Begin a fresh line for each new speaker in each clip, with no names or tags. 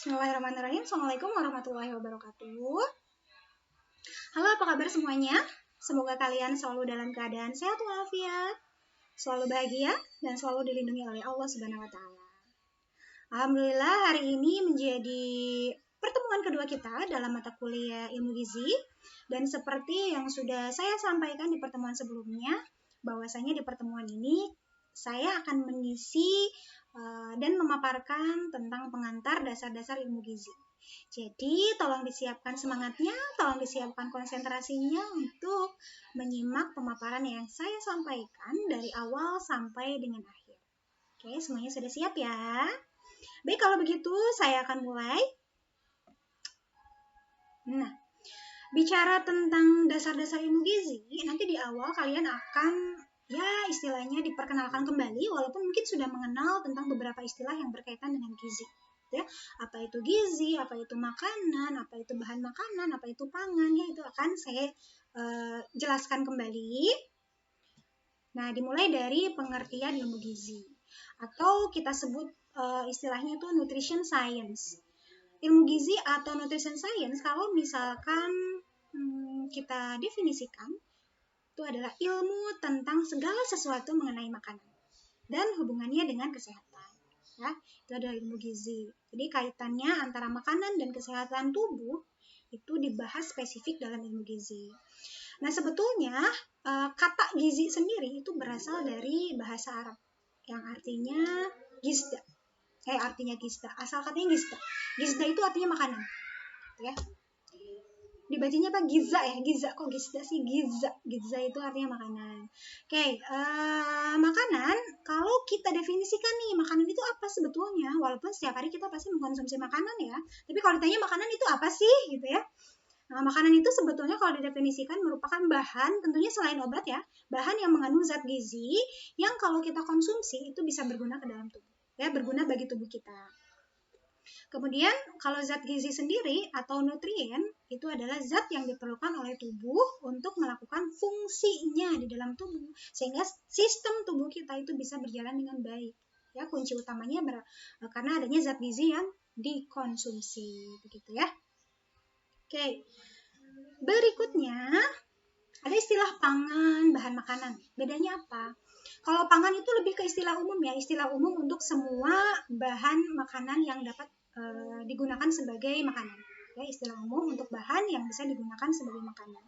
Bismillahirrahmanirrahim. Assalamualaikum warahmatullahi wabarakatuh. Halo, apa kabar semuanya? Semoga kalian selalu dalam keadaan sehat walafiat, selalu bahagia, dan selalu dilindungi oleh Allah Subhanahu wa Ta'ala. Alhamdulillah, hari ini menjadi pertemuan kedua kita dalam mata kuliah Ilmu Gizi. Dan seperti yang sudah saya sampaikan di pertemuan sebelumnya, bahwasanya di pertemuan ini saya akan mengisi dan memaparkan tentang pengantar dasar-dasar ilmu gizi. Jadi tolong disiapkan semangatnya, tolong disiapkan konsentrasinya untuk menyimak pemaparan yang saya sampaikan dari awal sampai dengan akhir. Oke, semuanya sudah siap ya? Baik, kalau begitu saya akan mulai. Nah, bicara tentang dasar-dasar ilmu gizi, nanti di awal kalian akan istilahnya diperkenalkan kembali, walaupun mungkin sudah mengenal tentang beberapa istilah yang berkaitan dengan gizi. Ya, apa itu gizi, apa itu makanan, apa itu bahan makanan, apa itu pangan, ya itu akan saya jelaskan kembali. Nah, dimulai dari pengertian ilmu gizi, atau kita sebut istilahnya itu nutrition science. Ilmu gizi atau nutrition science, kalau misalkan kita definisikan, itu adalah ilmu tentang segala sesuatu mengenai makanan dan hubungannya dengan kesehatan. Ya, itu adalah ilmu gizi. Jadi kaitannya antara makanan dan kesehatan tubuh itu dibahas spesifik dalam ilmu gizi. Nah, sebetulnya kata gizi sendiri itu berasal dari bahasa Arab yang artinya gizda. Asal katanya gizda. Gizda itu artinya makanan. Ya. Dibacanya apa? Giza ya? Giza, kok gizda sih? Giza. Giza itu artinya makanan. Oke, makanan, kalau kita definisikan nih, makanan itu apa sebetulnya? Walaupun setiap hari kita pasti mengkonsumsi makanan ya. Tapi kalau ditanya makanan itu apa sih? Gitu ya. Nah, makanan itu sebetulnya kalau didefinisikan merupakan bahan, tentunya selain obat ya, bahan yang mengandung zat gizi yang kalau kita konsumsi itu bisa berguna ke dalam tubuh. Ya, berguna bagi tubuh kita. Kemudian kalau zat gizi sendiri atau nutrien itu adalah zat yang diperlukan oleh tubuh untuk melakukan fungsinya di dalam tubuh sehingga sistem tubuh kita itu bisa berjalan dengan baik. Ya, kunci utamanya karena adanya zat gizi yang dikonsumsi, begitu ya. Oke. Berikutnya ada istilah pangan, bahan makanan. Bedanya apa? Kalau pangan itu lebih ke istilah umum ya, istilah umum untuk semua bahan makanan yang dapat digunakan sebagai makanan. Ya, istilah umum untuk bahan yang bisa digunakan sebagai makanan.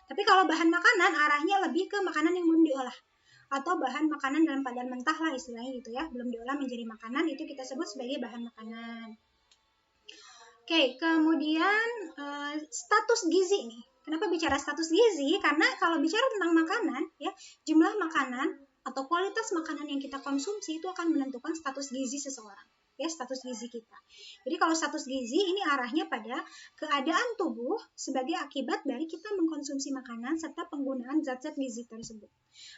Tapi kalau bahan makanan arahnya lebih ke makanan yang belum diolah atau bahan makanan dalam keadaan mentah lah istilahnya gitu ya, belum diolah menjadi makanan, itu kita sebut sebagai bahan makanan. Oke, kemudian status gizi nih. Kenapa bicara status gizi? Karena kalau bicara tentang makanan ya, jumlah makanan atau kualitas makanan yang kita konsumsi itu akan menentukan status gizi seseorang. Ya, status gizi kita. Jadi kalau status gizi ini arahnya pada keadaan tubuh sebagai akibat dari kita mengkonsumsi makanan serta penggunaan zat-zat gizi tersebut.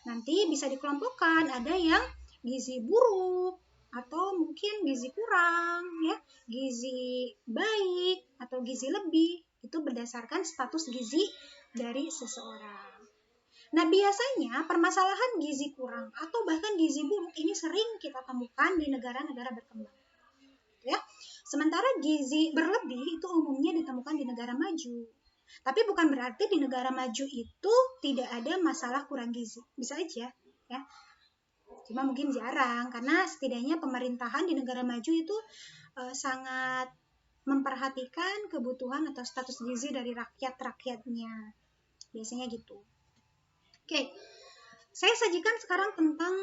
Nanti bisa dikelompokkan, ada yang gizi buruk atau mungkin gizi kurang, ya, gizi baik atau gizi lebih. Itu berdasarkan status gizi dari seseorang. Nah, biasanya permasalahan gizi kurang atau bahkan gizi buruk ini sering kita temukan di negara-negara berkembang. Ya. Sementara gizi berlebih itu umumnya ditemukan di negara maju. Tapi bukan berarti di negara maju itu tidak ada masalah kurang gizi. Bisa aja, ya. Cuma mungkin jarang karena setidaknya pemerintahan di negara maju itu sangat memperhatikan kebutuhan atau status gizi dari rakyat-rakyatnya. Biasanya gitu. Oke. Saya sajikan sekarang tentang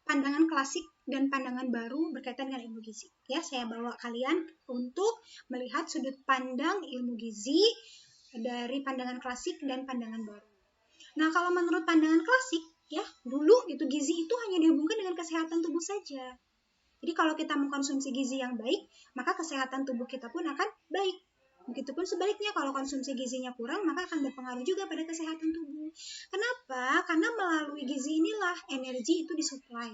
pandangan klasik dan pandangan baru berkaitan dengan ilmu gizi. Ya, saya bawa kalian untuk melihat sudut pandang ilmu gizi dari pandangan klasik dan pandangan baru. Nah, kalau menurut pandangan klasik, ya, dulu itu gizi itu hanya dihubungkan dengan kesehatan tubuh saja. Jadi kalau kita mengkonsumsi gizi yang baik, maka kesehatan tubuh kita pun akan baik. Begitupun sebaliknya, kalau konsumsi gizinya kurang, maka akan berpengaruh juga pada kesehatan tubuh. Kenapa? Karena melalui gizi inilah energi itu disuplai.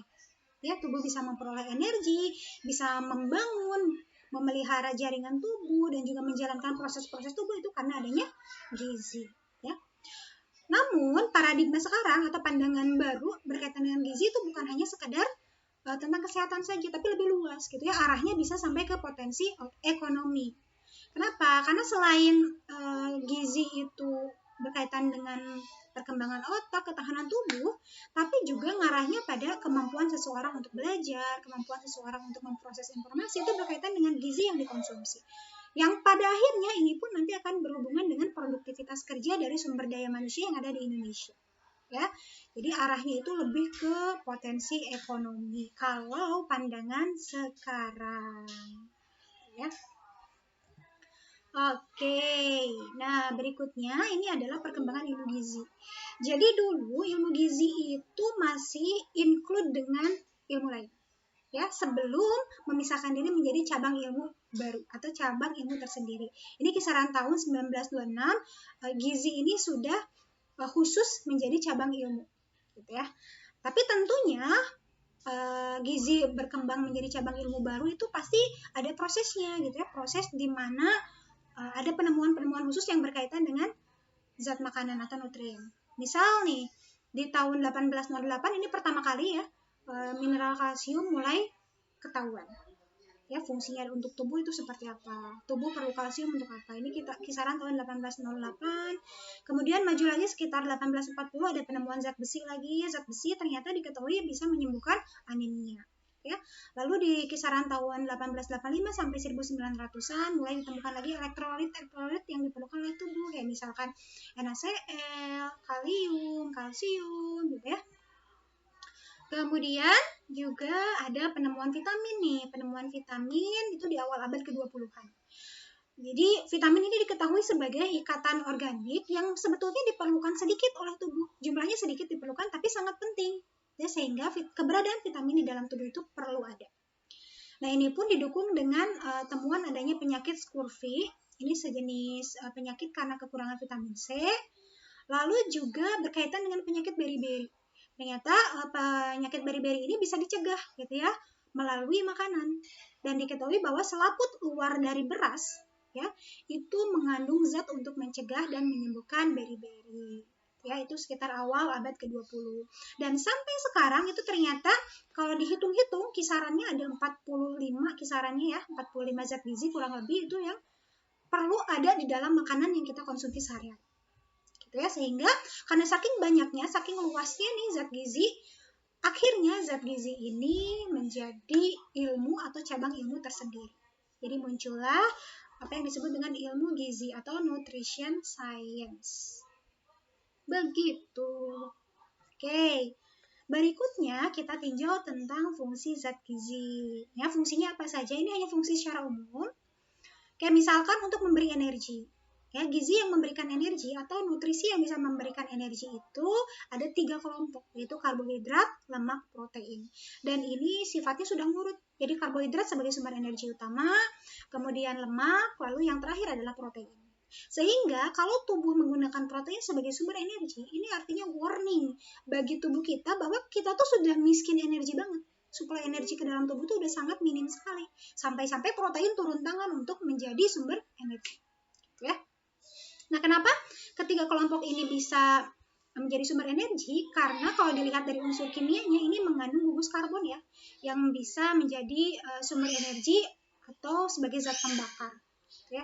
Ya, tubuh bisa memperoleh energi, bisa membangun, memelihara jaringan tubuh, dan juga menjalankan proses-proses tubuh itu karena adanya gizi. Ya. Namun, paradigma sekarang atau pandangan baru berkaitan dengan gizi itu bukan hanya sekedar tentang kesehatan saja, tapi lebih luas gitu ya, arahnya bisa sampai ke potensi ekonomi. Kenapa? Karena selain gizi itu berkaitan dengan perkembangan otak, ketahanan tubuh, tapi juga ngarahnya pada kemampuan seseorang untuk belajar, kemampuan seseorang untuk memproses informasi, itu berkaitan dengan gizi yang dikonsumsi. Yang pada akhirnya ini pun nanti akan berhubungan dengan produktivitas kerja dari sumber daya manusia yang ada di Indonesia. Ya, jadi arahnya itu lebih ke potensi ekonomi kalau pandangan sekarang. Ya. Oke, nah berikutnya ini adalah perkembangan ilmu gizi. Jadi dulu ilmu gizi itu masih include dengan ilmu lain, ya, sebelum memisahkan diri menjadi cabang ilmu baru atau cabang ilmu tersendiri. Ini kisaran tahun 1926, gizi ini sudah khusus menjadi cabang ilmu, gitu ya. Tapi tentunya gizi berkembang menjadi cabang ilmu baru itu pasti ada prosesnya, gitu ya, proses di mana ada penemuan-penemuan khusus yang berkaitan dengan zat makanan atau nutrien. Misal nih, di tahun 1808 ini pertama kali ya mineral kalsium mulai ketahuan. Ya, fungsinya untuk tubuh itu seperti apa? Tubuh perlu kalsium untuk apa? Ini kita kisaran tahun 1808. Kemudian maju lagi sekitar 1840 ada penemuan zat besi lagi. Zat besi ternyata diketahui bisa menyembuhkan anemia. Ya. Lalu di kisaran tahun 1885 sampai 1900-an mulai ditemukan lagi elektrolit yang diperlukan oleh tubuh, kayak misalkan NaCl, kalium, kalsium gitu ya. Kemudian juga ada penemuan vitamin nih. Penemuan vitamin itu di awal abad ke-20-an. Jadi vitamin ini diketahui sebagai ikatan organik yang sebetulnya diperlukan sedikit oleh tubuh. Jumlahnya sedikit diperlukan tapi sangat penting. Ya, sehingga keberadaan vitamin di dalam tubuh itu perlu ada. Nah, ini pun didukung dengan temuan adanya penyakit scurvy. Ini sejenis penyakit karena kekurangan vitamin C. Lalu juga berkaitan dengan penyakit beri-beri. Ternyata penyakit beri-beri ini bisa dicegah gitu ya melalui makanan. Dan diketahui bahwa selaput luar dari beras ya itu mengandung zat untuk mencegah dan menyembuhkan beri-beri. Ya, itu sekitar awal abad ke-20. Dan sampai sekarang itu ternyata kalau dihitung-hitung kisarannya ada 45 kisarannya ya, 45 zat gizi kurang lebih itu yang perlu ada di dalam makanan yang kita konsumsi sehari-hari. Gitu ya, sehingga karena saking banyaknya, saking luasnya nih zat gizi, akhirnya zat gizi ini menjadi ilmu atau cabang ilmu tersendiri. Jadi muncullah apa yang disebut dengan ilmu gizi atau nutrition science. Begitu. Oke. Berikutnya kita tinjau tentang fungsi zat gizi. Ya, fungsinya apa saja? Ini hanya fungsi secara umum. Kayak misalkan untuk memberi energi. Ya, gizi yang memberikan energi atau nutrisi yang bisa memberikan energi itu ada 3 kelompok, yaitu karbohidrat, lemak, protein. Dan ini sifatnya sudah ngurut. Jadi karbohidrat sebagai sumber energi utama, kemudian lemak, lalu yang terakhir adalah protein. Sehingga kalau tubuh menggunakan protein sebagai sumber energi, ini artinya warning bagi tubuh kita bahwa kita tuh sudah miskin energi banget. Suplai energi ke dalam tubuh itu udah sangat minim sekali. Sampai-sampai protein turun tangan untuk menjadi sumber energi. Ya. Nah, kenapa ketiga kelompok ini bisa menjadi sumber energi? Karena kalau dilihat dari unsur kimianya, ini mengandung gugus karbon ya, yang bisa menjadi sumber energi atau sebagai zat pembakar. Ya.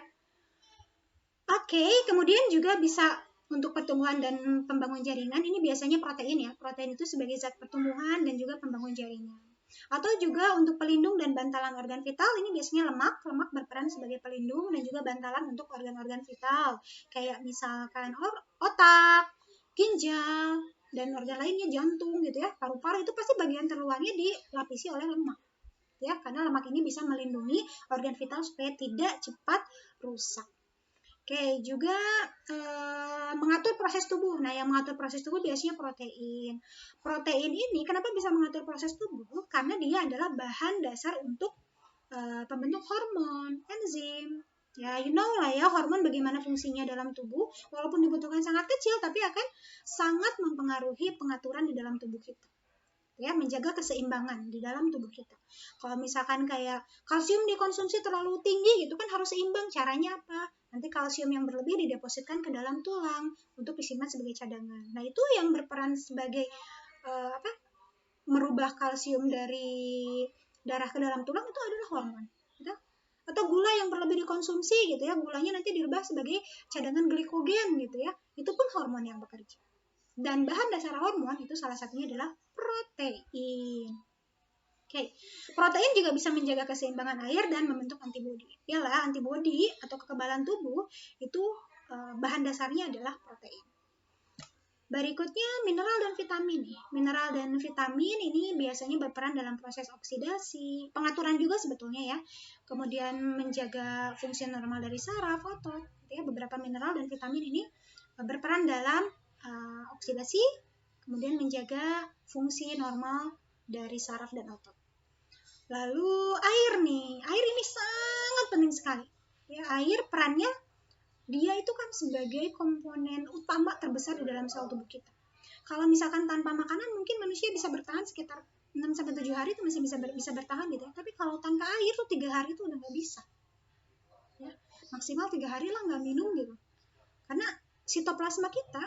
Oke, kemudian juga bisa untuk pertumbuhan dan pembangun jaringan, ini biasanya protein ya. Protein itu sebagai zat pertumbuhan dan juga pembangun jaringan. Atau juga untuk pelindung dan bantalan organ vital, ini biasanya lemak. Lemak berperan sebagai pelindung dan juga bantalan untuk organ-organ vital. Kayak misalkan otak, ginjal, dan organ lainnya, jantung gitu ya. Paru-paru itu pasti bagian terluarnya dilapisi oleh lemak. Ya, karena lemak ini bisa melindungi organ vital supaya tidak cepat rusak. Oke, juga mengatur proses tubuh. Nah, yang mengatur proses tubuh biasanya protein. Protein ini kenapa bisa mengatur proses tubuh? Karena dia adalah bahan dasar untuk pembentuk hormon, enzim. Ya, you know lah ya, hormon bagaimana fungsinya dalam tubuh. Walaupun dibutuhkan sangat kecil, tapi akan sangat mempengaruhi pengaturan di dalam tubuh kita. Ya, menjaga keseimbangan di dalam tubuh kita. Kalau misalkan kayak kalsium dikonsumsi terlalu tinggi gitu kan harus seimbang. Caranya apa? Nanti kalsium yang berlebih didepositkan ke dalam tulang untuk disimpan sebagai cadangan. Nah, itu yang berperan sebagai merubah kalsium dari darah ke dalam tulang itu adalah hormon, gitu. Atau gula yang berlebih dikonsumsi gitu ya, gulanya nanti dirubah sebagai cadangan glikogen gitu ya, itu pun hormon yang bekerja. Dan bahan dasar hormon itu salah satunya adalah protein. Oke, protein juga bisa menjaga keseimbangan air dan membentuk antibodi. Yalah, antibodi atau kekebalan tubuh itu bahan dasarnya adalah protein. Berikutnya mineral dan vitamin. Mineral dan vitamin ini biasanya berperan dalam proses oksidasi, pengaturan juga sebetulnya ya. Kemudian menjaga fungsi normal dari saraf, otot. Ya, beberapa mineral dan vitamin ini berperan dalam oksidasi, kemudian menjaga fungsi normal dari saraf dan otot. Lalu air nih, air ini sangat penting sekali. Ya, air perannya dia itu kan sebagai komponen utama terbesar di dalam sel tubuh kita. Kalau misalkan tanpa makanan mungkin manusia bisa bertahan sekitar 6-7 hari itu masih bisa bertahan gitu ya. Tapi kalau tanpa air tuh 3 hari itu udah nggak bisa. Ya, maksimal 3 hari lah nggak minum gitu. Karena sitoplasma kita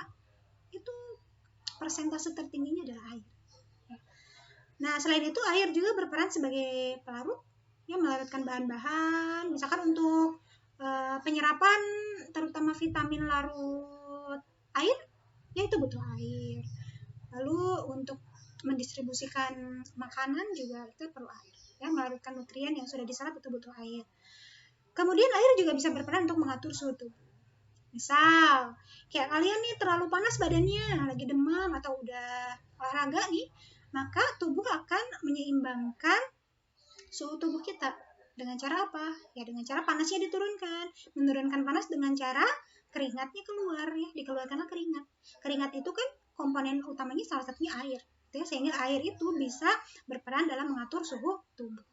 itu persentase tertingginya adalah air. Nah, selain itu air juga berperan sebagai pelarut yang melarutkan bahan-bahan, misalkan untuk penyerapan terutama vitamin larut air, ya itu butuh air. Lalu untuk mendistribusikan makanan juga itu perlu air. Ya, melarutkan nutrien yang sudah diserap itu butuh air. Kemudian air juga bisa berperan untuk mengatur suhu tubuh. Misal, kayak kalian nih terlalu panas badannya, lagi demam atau udah olahraga nih, maka tubuh akan menyeimbangkan suhu tubuh kita. Dengan cara apa? Ya dengan cara panasnya diturunkan. Menurunkan panas dengan cara keringatnya keluar ya, dikeluarkanlah keringat. Keringat itu kan komponen utamanya salah satunya air. Ya, sehingga air itu bisa berperan dalam mengatur suhu tubuh.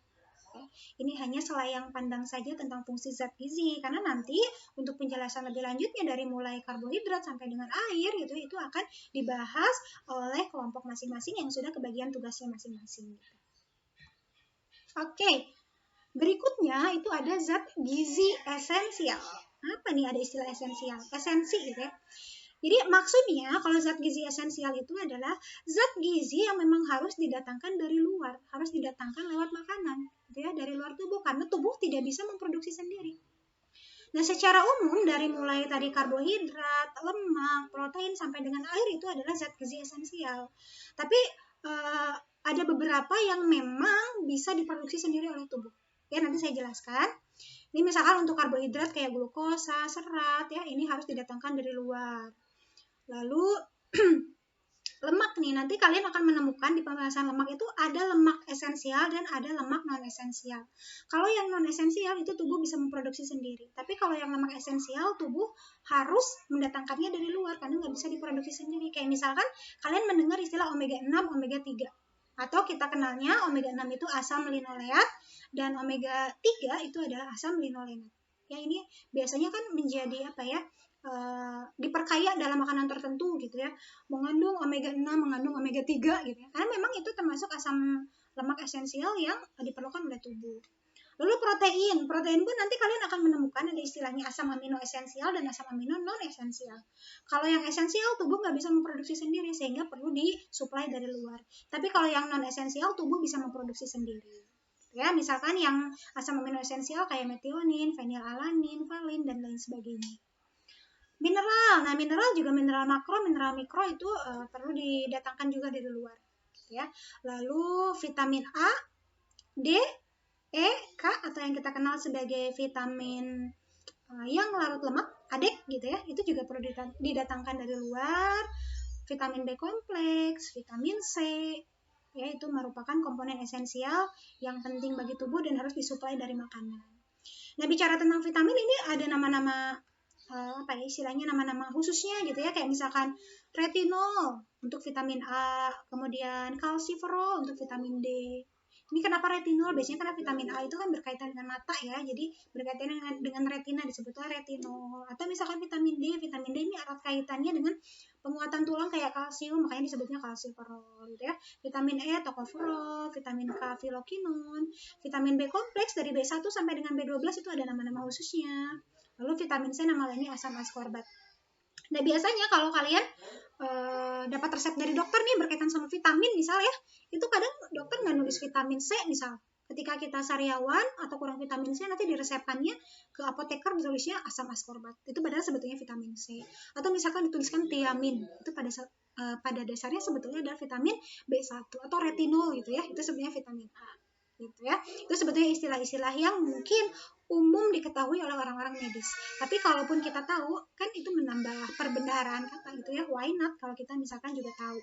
Ini hanya selayang pandang saja tentang fungsi zat gizi, karena nanti untuk penjelasan lebih lanjutnya dari mulai karbohidrat sampai dengan air gitu, itu akan dibahas oleh kelompok masing-masing yang sudah kebagian tugasnya masing-masing. Oke, berikutnya itu ada zat gizi esensial. Apa nih ada istilah esensial? Esensi gitu ya. Jadi maksudnya kalau zat gizi esensial itu adalah zat gizi yang memang harus didatangkan dari luar, harus didatangkan lewat makanan, gitu ya, dari luar tubuh karena tubuh tidak bisa memproduksi sendiri. Nah, secara umum dari mulai tadi karbohidrat, lemak, protein sampai dengan air itu adalah zat gizi esensial. Tapi ada beberapa yang memang bisa diproduksi sendiri oleh tubuh. Ya, nanti saya jelaskan. Ini misalkan untuk karbohidrat kayak glukosa, serat ya, ini harus didatangkan dari luar. Lalu lemak nih, nanti kalian akan menemukan di pembahasan lemak itu ada lemak esensial dan ada lemak non esensial. Kalau yang non esensial itu tubuh bisa memproduksi sendiri. Tapi kalau yang lemak esensial tubuh harus mendatangkannya dari luar karena nggak bisa diproduksi sendiri. Kayak misalkan kalian mendengar istilah omega 6, omega 3. Atau kita kenalnya omega 6 itu asam linoleat dan omega 3 itu adalah asam linolenat. Ya, ini biasanya kan menjadi apa ya? Diperkaya dalam makanan tertentu gitu ya, mengandung omega 6, mengandung omega 3 gitu ya, karena memang itu termasuk asam lemak esensial yang diperlukan oleh tubuh. Lalu protein pun nanti kalian akan menemukan ada istilahnya asam amino esensial dan asam amino non esensial. Kalau yang esensial tubuh nggak bisa memproduksi sendiri sehingga perlu disuplai dari luar. Tapi kalau yang non esensial tubuh bisa memproduksi sendiri. Ya, misalkan yang asam amino esensial kayak metionin, fenilalanin, valin dan lain sebagainya. Mineral, nah mineral juga mineral makro, mineral mikro itu perlu didatangkan juga dari luar, ya. Lalu vitamin A, D, E, K atau yang kita kenal sebagai vitamin yang larut lemak, ADEK gitu ya, itu juga perlu didatangkan dari luar. Vitamin B kompleks, vitamin C, ya itu merupakan komponen esensial yang penting bagi tubuh dan harus disuplai dari makanan. Nah, bicara tentang vitamin ini ada nama-nama apa ya istilahnya nama-nama khususnya gitu ya, kayak misalkan retinol untuk vitamin A, kemudian kalsiferol untuk vitamin D. Ini kenapa retinol? Biasanya karena vitamin A itu kan berkaitan dengan mata ya, jadi berkaitan dengan retina disebutnya retinol. Atau misalkan vitamin D ini erat kaitannya dengan penguatan tulang kayak kalsium, makanya disebutnya kalsiferol gitu ya. Vitamin E tokoferol, vitamin K filokinon, vitamin B kompleks dari B1 sampai dengan B12 itu ada nama-nama khususnya. Lalu vitamin C nama lainnya asam ascorbat. Nah, biasanya kalau kalian dapat resep dari dokter nih berkaitan sama vitamin misal ya, itu kadang dokter nggak nulis vitamin C misal. Ketika kita sariawan atau kurang vitamin C, nanti diresepkannya ke apoteker ditulisnya asam askorbat. Itu padahal sebetulnya vitamin C. Atau misalkan dituliskan tiamin, itu pada dasarnya sebetulnya adalah vitamin B1 atau retinol gitu ya. Itu sebenarnya vitamin A. Gitu ya. Itu sebetulnya istilah-istilah yang mungkin umum diketahui oleh orang-orang medis. Tapi kalaupun kita tahu, kan itu menambah perbendaharaan kata gitu ya. Why not kalau kita misalkan juga tahu.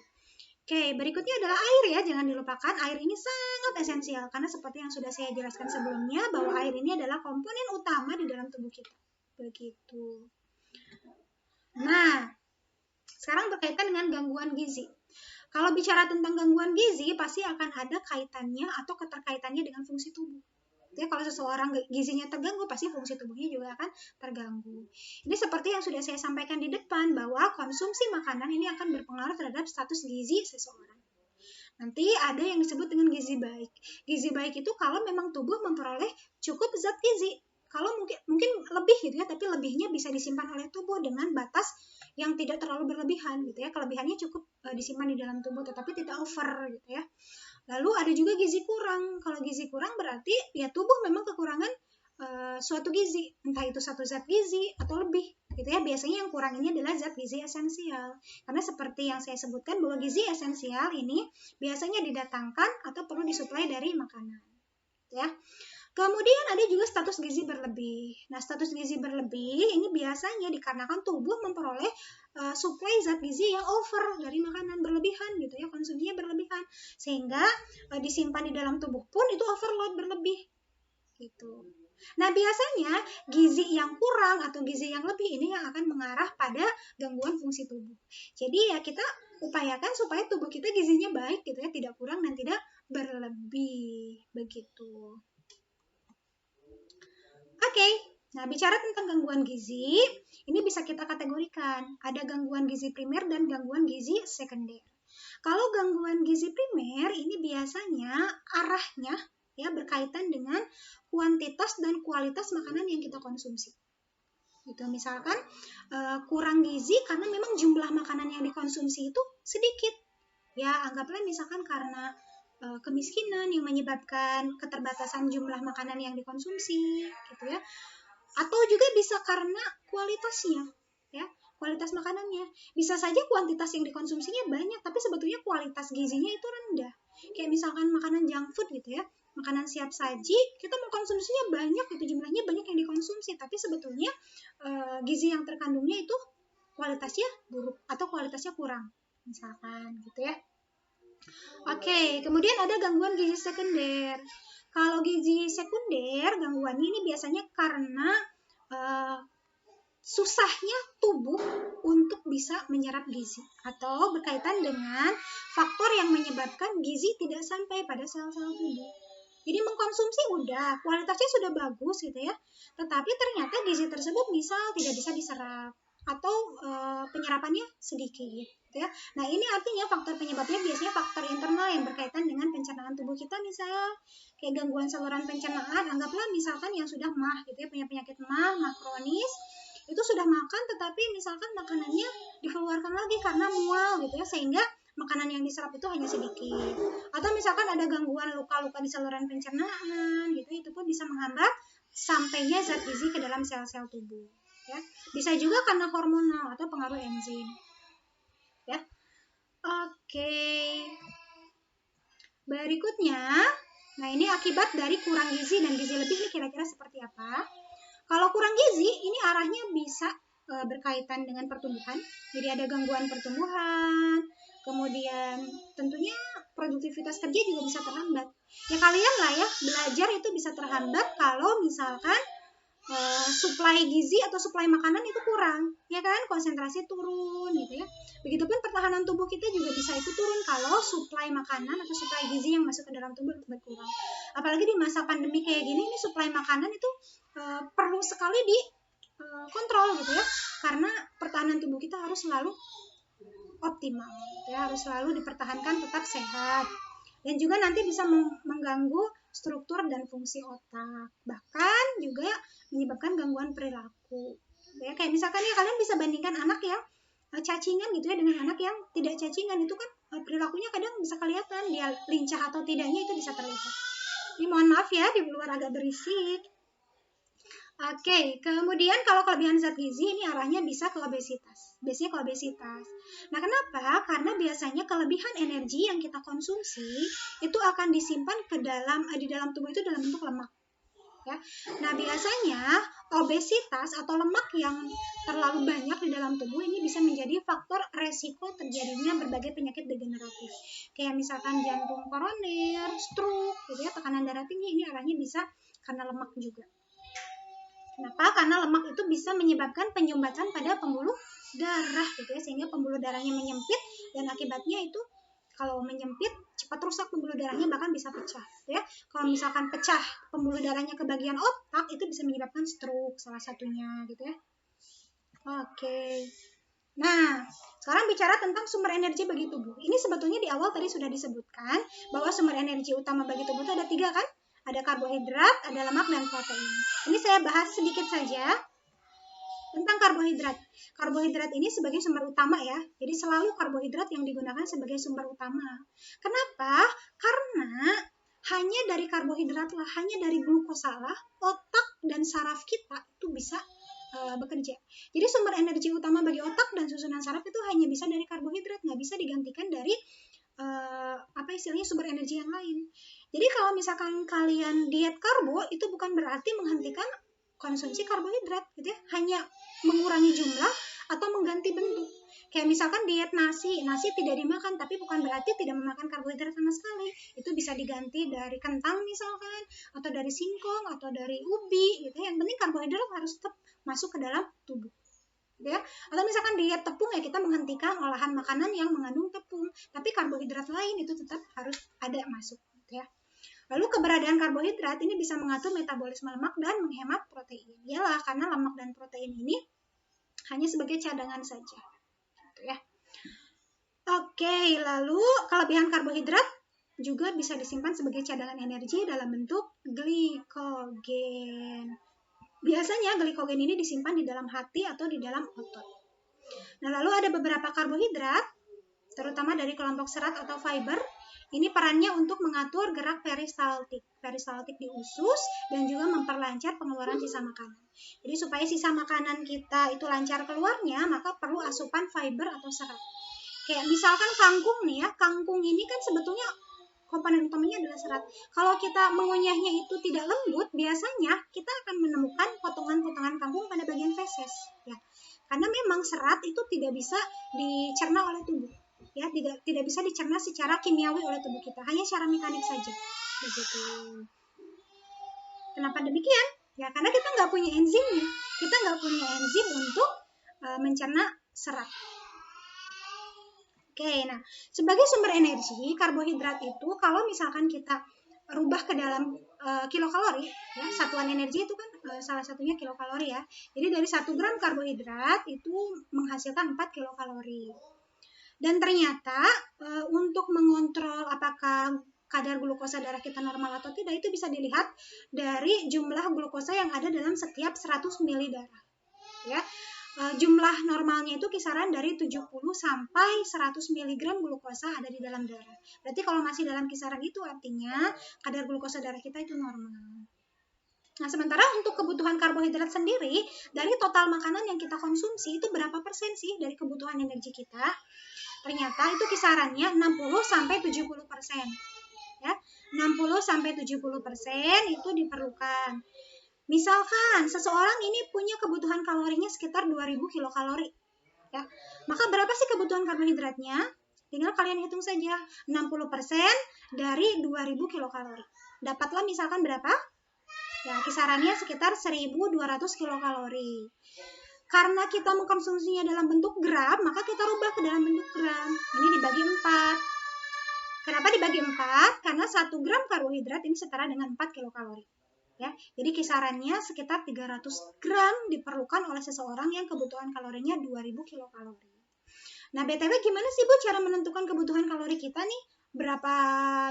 Oke, berikutnya adalah air ya. Jangan dilupakan, air ini sangat esensial. Karena seperti yang sudah saya jelaskan sebelumnya, bahwa air ini adalah komponen utama di dalam tubuh kita. Begitu. Nah, sekarang berkaitan dengan gangguan gizi. Kalau bicara tentang gangguan gizi, pasti akan ada kaitannya atau keterkaitannya dengan fungsi tubuh. Ya, kalau seseorang gizinya terganggu, pasti fungsi tubuhnya juga akan terganggu. Ini seperti yang sudah saya sampaikan di depan, bahwa konsumsi makanan ini akan berpengaruh terhadap status gizi seseorang. Nanti ada yang disebut dengan gizi baik. Gizi baik itu kalau memang tubuh memperoleh cukup zat gizi. Kalau mungkin lebih gitu ya, tapi lebihnya bisa disimpan oleh tubuh dengan batas yang tidak terlalu berlebihan gitu ya. Kelebihannya cukup disimpan di dalam tubuh, tetapi tidak over gitu ya. Lalu ada juga gizi kurang. Kalau gizi kurang berarti ya tubuh memang kekurangan suatu gizi, entah itu satu zat gizi atau lebih gitu ya. Biasanya yang kurang ini adalah zat gizi esensial. Karena seperti yang saya sebutkan bahwa gizi esensial ini biasanya didatangkan atau perlu disuplai dari makanan. Ya. Kemudian ada juga status gizi berlebih. Nah, status gizi berlebih ini biasanya dikarenakan tubuh memperoleh suplai zat gizi yang over dari makanan berlebihan gitu ya, konsumsinya berlebihan. Sehingga disimpan di dalam tubuh pun itu overload berlebih. Gitu. Nah, biasanya gizi yang kurang atau gizi yang lebih ini yang akan mengarah pada gangguan fungsi tubuh. Jadi ya kita upayakan supaya tubuh kita gizinya baik gitu ya, tidak kurang dan tidak berlebih. Begitu. Oke, nah bicara tentang gangguan gizi, ini bisa kita kategorikan. Ada gangguan gizi primer dan gangguan gizi sekunder. Kalau gangguan gizi primer ini biasanya arahnya ya berkaitan dengan kuantitas dan kualitas makanan yang kita konsumsi. Gitu, misalkan kurang gizi karena memang jumlah makanan yang dikonsumsi itu sedikit. Ya, anggaplah misalkan karena kemiskinan yang menyebabkan keterbatasan jumlah makanan yang dikonsumsi gitu ya, atau juga bisa karena kualitasnya ya, kualitas makanannya. Bisa saja kuantitas yang dikonsumsinya banyak tapi sebetulnya kualitas gizinya itu rendah. Kayak misalkan makanan junk food gitu ya, makanan siap saji, kita mau konsumsinya banyak gitu, jumlahnya banyak yang dikonsumsi, tapi sebetulnya gizi yang terkandungnya itu kualitasnya buruk atau kualitasnya kurang misalkan gitu ya. Oke, kemudian ada gangguan gizi sekunder. Kalau gizi sekunder, gangguannya ini biasanya karena susahnya tubuh untuk bisa menyerap gizi atau berkaitan dengan faktor yang menyebabkan gizi tidak sampai pada sel-sel tubuh. Jadi mengkonsumsi udah, kualitasnya sudah bagus gitu ya, tetapi ternyata gizi tersebut misal tidak bisa diserap atau penyerapannya sedikit. Ya. Nah, ini artinya faktor penyebabnya biasanya faktor internal yang berkaitan dengan pencernaan tubuh kita, misal kayak gangguan saluran pencernaan. Anggaplah misalkan yang sudah MAH gitu ya, punya penyakit MAH kronis, itu sudah makan tetapi misalkan makanannya dikeluarkan lagi karena mual gitu ya, sehingga makanan yang diserap itu hanya sedikit. Atau misalkan ada gangguan luka-luka di saluran pencernaan gitu, itu pun bisa menghambat sampainya zat gizi ke dalam sel-sel tubuh. Ya. Bisa juga karena hormonal atau pengaruh enzim. Ya. Oke. Berikutnya, nah ini akibat dari kurang gizi dan gizi lebih ini kira-kira seperti apa? Kalau kurang gizi, ini arahnya bisa berkaitan dengan pertumbuhan. Jadi ada gangguan pertumbuhan, kemudian tentunya produktivitas kerja juga bisa terhambat. Ya kalian lah ya, belajar itu bisa terhambat kalau misalkan suplai gizi atau suplai makanan itu kurang, ya kan, konsentrasi turun gitu ya. Begitupun pertahanan tubuh kita juga bisa ikut turun kalau suplai makanan atau suplai gizi yang masuk ke dalam tubuh berkurang. Apalagi di masa pandemi kayak gini, ini suplai makanan itu perlu sekali di kontrol gitu ya, karena pertahanan tubuh kita harus selalu optimal gitu ya, harus selalu dipertahankan tetap sehat. Dan juga nanti bisa mengganggu struktur dan fungsi otak, bahkan juga menyebabkan gangguan perilaku. Ya, kayak misalkan ya kalian bisa bandingkan anak yang cacingan gitu ya dengan anak yang tidak cacingan. Itu kan perilakunya kadang bisa kelihatan dia lincah atau tidaknya, itu bisa terlihat. Ini mohon maaf ya, di luar agak berisik. Oke, kemudian kalau kelebihan zat gizi ini arahnya bisa ke obesitas. Biasanya ke obesitas. Nah, kenapa? Karena biasanya kelebihan energi yang kita konsumsi itu akan disimpan di dalam tubuh itu dalam bentuk lemak. Ya. Nah, biasanya obesitas atau lemak yang terlalu banyak di dalam tubuh ini bisa menjadi faktor resiko terjadinya berbagai penyakit degeneratif. Kayak misalkan jantung koroner, stroke, gitu ya, tekanan darah tinggi, ini arahnya bisa karena lemak juga. Kenapa? Karena lemak itu bisa menyebabkan penyumbatan pada pembuluh darah gitu ya, sehingga pembuluh darahnya menyempit dan akibatnya itu kalau menyempit cepat rusak pembuluh darahnya, bahkan bisa pecah gitu ya. Kalau misalkan pecah pembuluh darahnya ke bagian otak, itu bisa menyebabkan stroke salah satunya gitu ya. Oke. Nah, sekarang bicara tentang sumber energi bagi tubuh. Ini sebetulnya di awal tadi sudah disebutkan bahwa sumber energi utama bagi tubuh itu ada 3 kan? Ada karbohidrat, ada lemak, dan protein. Ini saya bahas sedikit saja tentang karbohidrat. Karbohidrat ini sebagai sumber utama ya. Jadi selalu karbohidrat yang digunakan sebagai sumber utama. Kenapa? Karena hanya dari karbohidrat lah, hanya dari glukosa lah, otak dan saraf kita itu bisa bekerja. Jadi sumber energi utama bagi otak dan susunan saraf itu hanya bisa dari karbohidrat, nggak bisa digantikan dari sumber energi yang lain. Jadi kalau misalkan kalian diet karbo, itu bukan berarti menghentikan konsumsi karbohidrat gitu ya, hanya mengurangi jumlah atau mengganti bentuk. Kayak misalkan diet nasi tidak dimakan, tapi bukan berarti tidak memakan karbohidrat sama sekali. Itu bisa diganti dari kentang misalkan, atau dari singkong, atau dari ubi gitu ya. Yang penting karbohidrat harus tetap masuk ke dalam tubuh. Gitu ya. Atau misalkan diet tepung ya, kita menghentikan olahan makanan yang mengandung tepung, tapi karbohidrat lain itu tetap harus ada masuk gitu ya. Lalu keberadaan karbohidrat ini bisa mengatur metabolisme lemak dan menghemat protein. Iyalah, karena lemak dan protein ini hanya sebagai cadangan saja. Gitu ya. Oke, lalu kelebihan karbohidrat juga bisa disimpan sebagai cadangan energi dalam bentuk glikogen. Biasanya glikogen ini disimpan di dalam hati atau di dalam otot. Nah, lalu ada beberapa karbohidrat, terutama dari kelompok serat atau fiber. Ini perannya untuk mengatur gerak peristaltik di usus dan juga memperlancar pengeluaran sisa makanan. Jadi supaya sisa makanan kita itu lancar keluarnya, maka perlu asupan fiber atau serat. Kayak misalkan kangkung nih ya, kangkung ini kan sebetulnya komponen utamanya adalah serat. Kalau kita mengunyahnya itu tidak lembut, biasanya kita akan menemukan potongan-potongan kangkung pada bagian feses ya. Karena memang serat itu tidak bisa dicerna oleh tubuh. Ya, tidak bisa dicerna secara kimiawi oleh tubuh kita, hanya secara mekanik saja. Begitu. Kenapa demikian? Ya, karena kita nggak punya enzimnya. Kita nggak punya enzim untuk mencerna serat. Oke, nah sebagai sumber energi, karbohidrat itu kalau misalkan kita rubah ke dalam kilokalori, ya, satuan energi itu kan salah satunya kilokalori ya. Jadi dari 1 gram karbohidrat itu menghasilkan 4 kilokalori. Dan ternyata untuk mengontrol apakah kadar glukosa darah kita normal atau tidak, itu bisa dilihat dari jumlah glukosa yang ada dalam setiap 100 ml darah. Ya. Jumlah normalnya itu kisaran dari 70 sampai 100 mg glukosa ada di dalam darah. Berarti kalau masih dalam kisaran itu artinya kadar glukosa darah kita itu normal. Nah, sementara untuk kebutuhan karbohidrat sendiri, dari total makanan yang kita konsumsi itu berapa persen sih dari kebutuhan energi kita? Ternyata itu kisarannya 60 sampai 70%. Ya, 60 sampai 70% itu diperlukan. Misalkan seseorang ini punya kebutuhan kalorinya sekitar 2000 kilokalori. Ya. Maka berapa sih kebutuhan karbohidratnya? Tinggal kalian hitung saja. 60% dari 2000 kilokalori. Dapatlah misalkan berapa? Ya, kisarannya sekitar 1200 kilokalori. Karena kita mengkonsumsinya dalam bentuk gram, maka kita rubah ke dalam bentuk gram. Ini dibagi 4. Kenapa dibagi 4? Karena 1 gram karbohidrat ini setara dengan 4 kilokalori. Ya, jadi kisarannya sekitar 300 gram diperlukan oleh seseorang yang kebutuhan kalorinya 2000 kilokalori. Nah, BTW gimana sih Bu cara menentukan kebutuhan kalori kita nih? berapa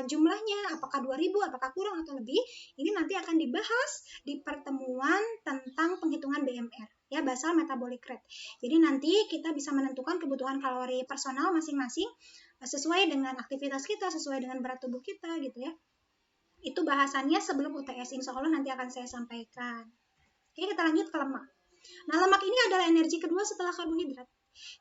jumlahnya, apakah 2000, apakah kurang atau lebih, ini nanti akan dibahas di pertemuan tentang penghitungan BMR, ya, basal metabolic rate. Jadi nanti kita bisa menentukan kebutuhan kalori personal masing-masing sesuai dengan aktivitas kita, sesuai dengan berat tubuh kita gitu ya. Itu bahasannya sebelum UTS, insya Allah nanti akan saya sampaikan. Oke, kita lanjut ke lemak. Nah, lemak ini adalah energi kedua setelah karbohidrat.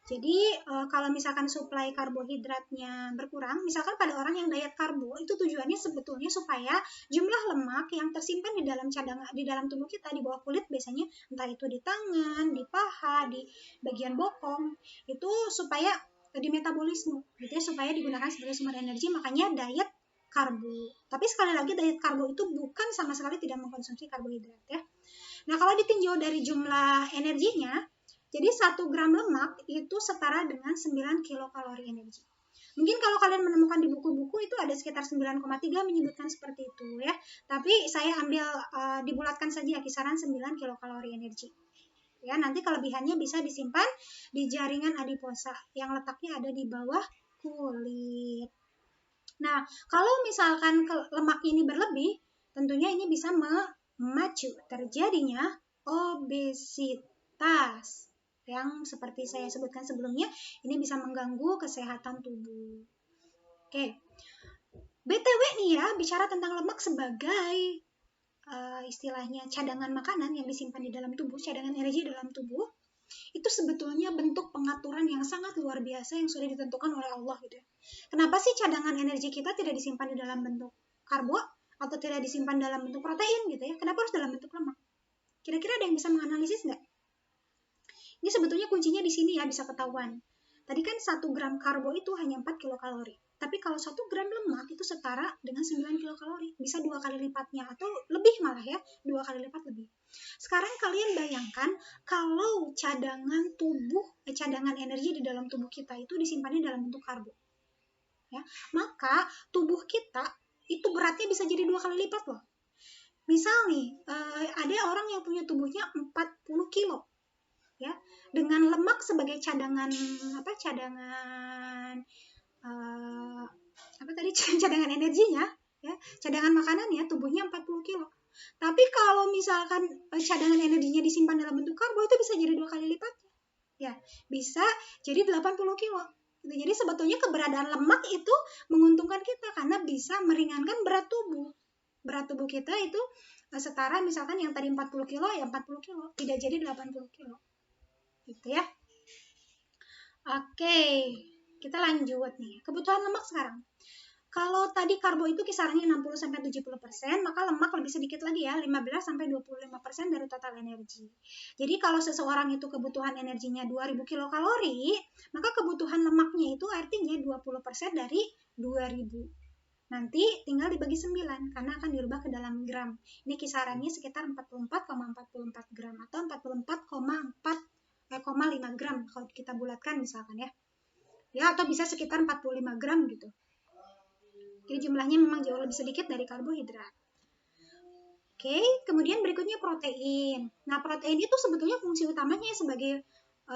Jadi kalau misalkan suplai karbohidratnya berkurang, misalkan pada orang yang diet karbo, itu tujuannya sebetulnya supaya jumlah lemak yang tersimpan di dalam cadangan di dalam tubuh kita di bawah kulit, biasanya entah itu di tangan, di paha, di bagian bokong, itu supaya di metabolisme, gitu ya, supaya digunakan sebagai sumber energi, makanya diet karbo. Tapi sekali lagi diet karbo itu bukan sama sekali tidak mengkonsumsi karbohidrat ya. Nah, kalau ditinjau dari jumlah energinya, jadi 1 gram lemak itu setara dengan 9 kilokalori energi. Mungkin kalau kalian menemukan di buku-buku itu ada sekitar 9,3 menyebutkan seperti itu ya. Tapi saya ambil dibulatkan saja kisaran 9 kilokalori energi. Ya, nanti kelebihannya bisa disimpan di jaringan adiposa yang letaknya ada di bawah kulit. Nah, kalau misalkan lemak ini berlebih, tentunya ini bisa memacu terjadinya obesitas yang seperti saya sebutkan sebelumnya, ini bisa mengganggu kesehatan tubuh. Oke, BTW nih ya, bicara tentang lemak sebagai istilahnya cadangan makanan yang disimpan di dalam tubuh, cadangan energi dalam tubuh, itu sebetulnya bentuk pengaturan yang sangat luar biasa yang sudah ditentukan oleh Allah gitu ya. Kenapa sih cadangan energi kita tidak disimpan di dalam bentuk karbo atau tidak disimpan dalam bentuk protein gitu ya? Kenapa harus dalam bentuk lemak? Kira-kira ada yang bisa menganalisis nggak? Ini sebetulnya kuncinya di sini ya, bisa ketahuan. Tadi kan 1 gram karbo itu hanya 4 kilokalori. Tapi kalau 1 gram lemak itu setara dengan 9 kilokalori. Bisa 2 kali lipatnya atau lebih malah ya, 2 kali lipat lebih. Sekarang kalian bayangkan kalau cadangan cadangan energi di dalam tubuh kita itu disimpannya dalam bentuk karbo. Ya, maka tubuh kita itu beratnya bisa jadi 2 kali lipat loh. Misal nih, ada orang yang punya tubuhnya 40 kilo. Ya, dengan lemak sebagai cadangan cadangan energinya ya, cadangan makanannya tubuhnya 40 kilo. Tapi kalau misalkan cadangan energinya disimpan dalam bentuk karbo itu bisa jadi 2 kali lipatnya. Ya, bisa jadi 80 kilo. Jadi sebetulnya keberadaan lemak itu menguntungkan kita karena bisa meringankan berat tubuh. Berat tubuh kita itu setara misalkan yang tadi 40 kilo ya 40 kilo, tidak jadi 80 kilo. Gitu ya. Oke, kita lanjut nih. Kebutuhan lemak sekarang. Kalau tadi karbo itu kisarannya 60-70%, maka lemak lebih sedikit lagi ya, 15-25% dari total energi. Jadi kalau seseorang itu kebutuhan energinya 2000 kilokalori, maka kebutuhan lemaknya itu artinya 20% dari 2000. Nanti tinggal dibagi 9 karena akan dirubah ke dalam gram. Ini kisarannya sekitar 44,44 gram atau 44,5 gram kalau kita bulatkan misalkan ya. Ya, atau bisa sekitar 45 gram gitu. Jadi jumlahnya memang jauh lebih sedikit dari karbohidrat. Oke, kemudian berikutnya protein. Nah, protein itu sebetulnya fungsi utamanya sebagai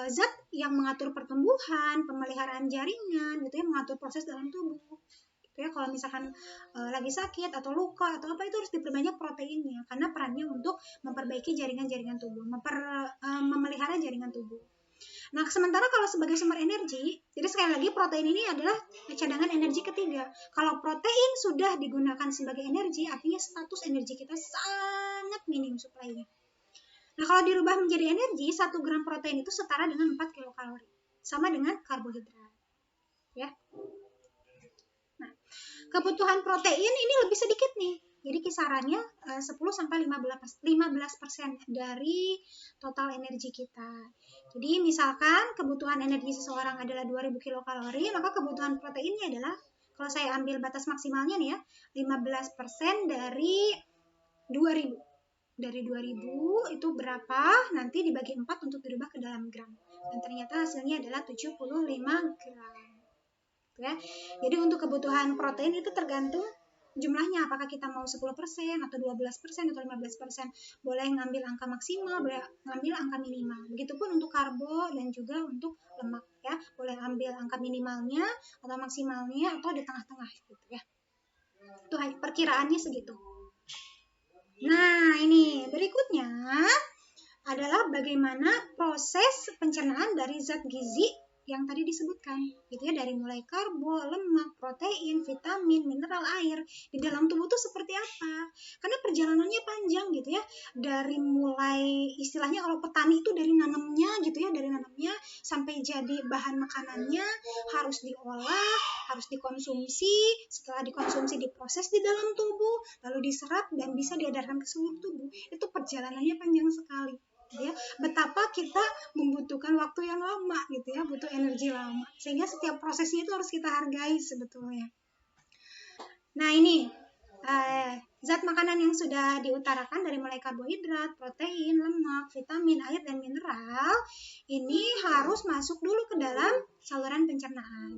zat yang mengatur pertumbuhan, pemeliharaan jaringan, gitu ya, mengatur proses dalam tubuh. Gitu ya, kalau misalkan lagi sakit atau luka atau apa itu harus diperbanyak proteinnya karena perannya untuk memperbaiki jaringan-jaringan tubuh, memelihara jaringan tubuh. Nah, sementara kalau sebagai sumber energi, jadi sekali lagi protein ini adalah cadangan energi ketiga. Kalau protein sudah digunakan sebagai energi, artinya status energi kita sangat minim suplainya. Nah, kalau dirubah menjadi energi, 1 gram protein itu setara dengan 4 kilokalori. Sama dengan karbohidrat. Ya. Nah, kebutuhan protein ini lebih sedikit nih. Jadi kisarannya 10-15% dari total energi kita. Jadi misalkan kebutuhan energi seseorang adalah 2000 kilokalori, maka kebutuhan proteinnya adalah, kalau saya ambil batas maksimalnya nih ya, 15% dari 2000. Dari 2000 itu berapa? Nanti dibagi 4 untuk dirubah ke dalam gram. Dan ternyata hasilnya adalah 75 gram. Ya. Jadi untuk kebutuhan protein itu tergantung jumlahnya, apakah kita mau 10% atau 12% atau 15%. Boleh ngambil angka maksimal, boleh ngambil angka minimal. Begitupun untuk karbo dan juga untuk lemak ya. Boleh ambil angka minimalnya atau maksimalnya atau di tengah-tengah gitu ya. Itu perkiraannya segitu. Nah, ini berikutnya adalah bagaimana proses pencernaan dari zat gizi yang tadi disebutkan, gitu ya, dari mulai karbo, lemak, protein, vitamin, mineral, air di dalam tubuh tuh seperti apa? Karena perjalanannya panjang gitu ya, dari mulai istilahnya kalau petani itu dari nanamnya gitu ya, dari nanamnya sampai jadi bahan makanannya harus diolah, harus dikonsumsi, setelah dikonsumsi diproses di dalam tubuh, lalu diserap dan bisa diedarkan ke seluruh tubuh. Itu perjalanannya panjang sekali. Ya, betapa kita membutuhkan waktu yang lama gitu ya, butuh energi lama, sehingga setiap prosesnya itu harus kita hargai sebetulnya. Nah, ini zat makanan yang sudah diutarakan dari mulai karbohidrat, protein, lemak, vitamin, air, dan mineral ini harus masuk dulu ke dalam saluran pencernaan.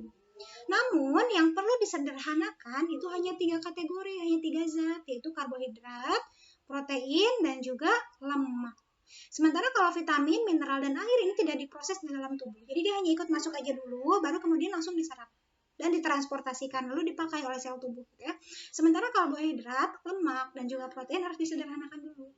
Namun yang perlu disederhanakan itu hanya 3 kategori, hanya 3 zat, yaitu karbohidrat, protein, dan juga lemak. Sementara kalau vitamin, mineral, dan air ini tidak diproses di dalam tubuh. Jadi dia hanya ikut masuk aja dulu, baru kemudian langsung diserap dan ditransportasikan, lalu dipakai oleh sel tubuh. Ya. Sementara karbohidrat, lemak, dan juga protein harus disederhanakan dulu.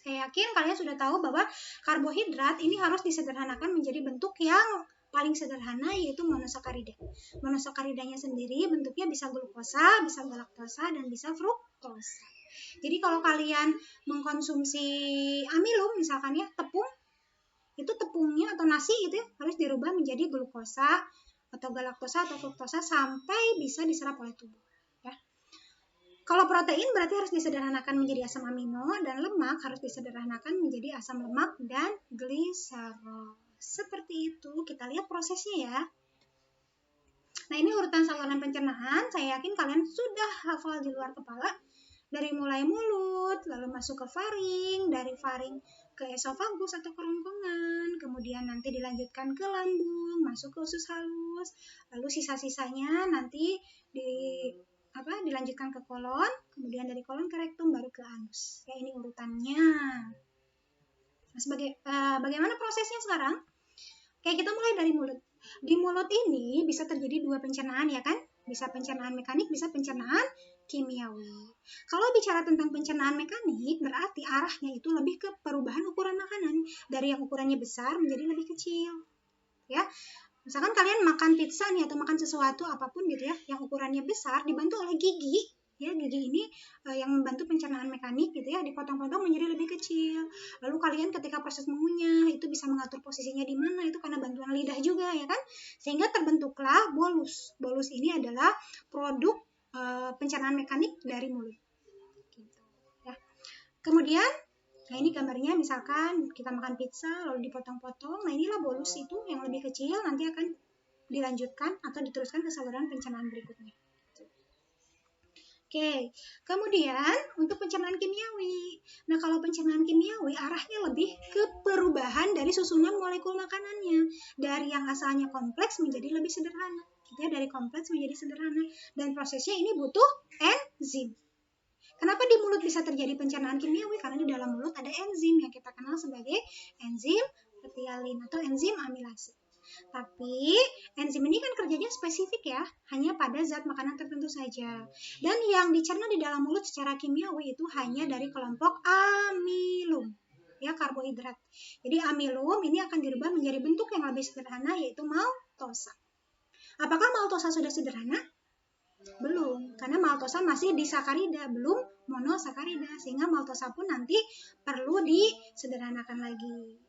Saya yakin kalian sudah tahu bahwa karbohidrat ini harus disederhanakan menjadi bentuk yang paling sederhana, yaitu monosakarida. Monosakaridanya sendiri bentuknya bisa glukosa, bisa galaktosa, dan bisa fruktosa. Jadi kalau kalian mengkonsumsi amilum misalkan ya, tepung, itu tepungnya atau nasi gitu ya, harus dirubah menjadi glukosa atau galaktosa atau fruktosa sampai bisa diserap oleh tubuh. Ya. Kalau protein berarti harus disederhanakan menjadi asam amino, dan lemak harus disederhanakan menjadi asam lemak dan gliserol. Seperti itu, kita lihat prosesnya ya. Nah, ini urutan saluran pencernaan, saya yakin kalian sudah hafal di luar kepala. Dari mulai mulut, lalu masuk ke faring, dari faring ke esofagus atau kerongkongan, kemudian nanti dilanjutkan ke lambung, masuk ke usus halus, lalu sisa-sisanya nanti dilanjutkan ke kolon, kemudian dari kolon ke rektum, baru ke anus. Ya, ini urutannya. Nah, bagaimana prosesnya sekarang? Kayak kita mulai dari mulut. Di mulut ini bisa terjadi 2 pencernaan ya kan? Bisa pencernaan mekanik, bisa pencernaan kimiawi. Kalau bicara tentang pencernaan mekanik, berarti arahnya itu lebih ke perubahan ukuran makanan. Dari yang ukurannya besar menjadi lebih kecil. Ya, misalkan kalian makan pizza nih atau makan sesuatu apapun gitu ya, yang ukurannya besar dibantu oleh gigi. Ya, gigi ini yang membantu pencernaan mekanik gitu ya, dipotong-potong menjadi lebih kecil. Lalu kalian ketika proses mengunyah itu bisa mengatur posisinya di mana, itu karena bantuan lidah juga ya kan, sehingga terbentuklah bolus. Bolus ini adalah produk pencernaan mekanik dari mulut. Gitu, ya. Kemudian, nah ini gambarnya misalkan kita makan pizza lalu dipotong-potong. Nah inilah bolus itu yang lebih kecil, nanti akan dilanjutkan atau diteruskan ke saluran pencernaan berikutnya. Oke, kemudian untuk pencernaan kimiawi. Nah, kalau pencernaan kimiawi arahnya lebih ke perubahan dari susunan molekul makanannya. Dari yang asalnya kompleks menjadi lebih sederhana. Ya, dari kompleks menjadi sederhana. Dan prosesnya ini butuh enzim. Kenapa di mulut bisa terjadi pencernaan kimiawi? Karena di dalam mulut ada enzim yang kita kenal sebagai enzim retialin atau enzim amilase. Tapi enzim ini kan kerjanya spesifik ya, hanya pada zat makanan tertentu saja. Dan yang dicerna di dalam mulut secara kimiawi itu hanya dari kelompok amilum, ya, karbohidrat. Jadi amilum ini akan dirubah menjadi bentuk yang lebih sederhana, yaitu maltosa. Apakah maltosa sudah sederhana? Belum, karena maltosa masih disakarida, belum monosakarida, sehingga maltosa pun nanti perlu disederhanakan lagi.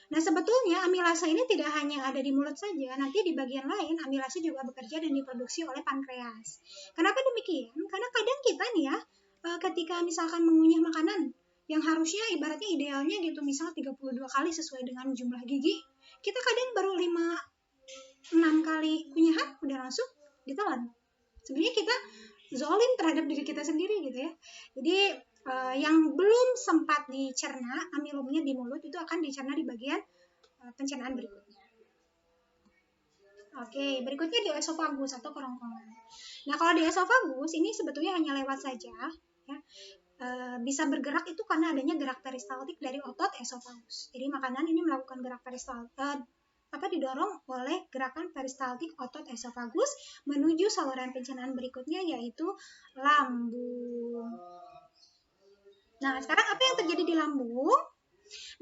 Nah, sebetulnya amilase ini tidak hanya ada di mulut saja, nanti di bagian lain amilase juga bekerja dan diproduksi oleh pankreas. Kenapa demikian? Karena kadang kita nih ya, ketika misalkan mengunyah makanan yang harusnya ibaratnya idealnya gitu, misal 32 kali sesuai dengan jumlah gigi, kita kadang baru 5-6 kali kunyahan udah langsung ditelan. Sebenarnya kita zolim terhadap diri kita sendiri gitu ya. Jadi yang belum sempat dicerna amilumnya di mulut itu akan dicerna di bagian pencernaan berikutnya. Oke, berikutnya di esofagus atau kerongkongan. Nah, kalau di esofagus ini sebetulnya hanya lewat saja, ya. Bisa bergerak itu karena adanya gerak peristaltik dari otot esofagus. Jadi makanan ini melakukan gerak peristaltik didorong oleh gerakan peristaltik otot esofagus menuju saluran pencernaan berikutnya yaitu lambung. Nah, sekarang apa yang terjadi di lambung?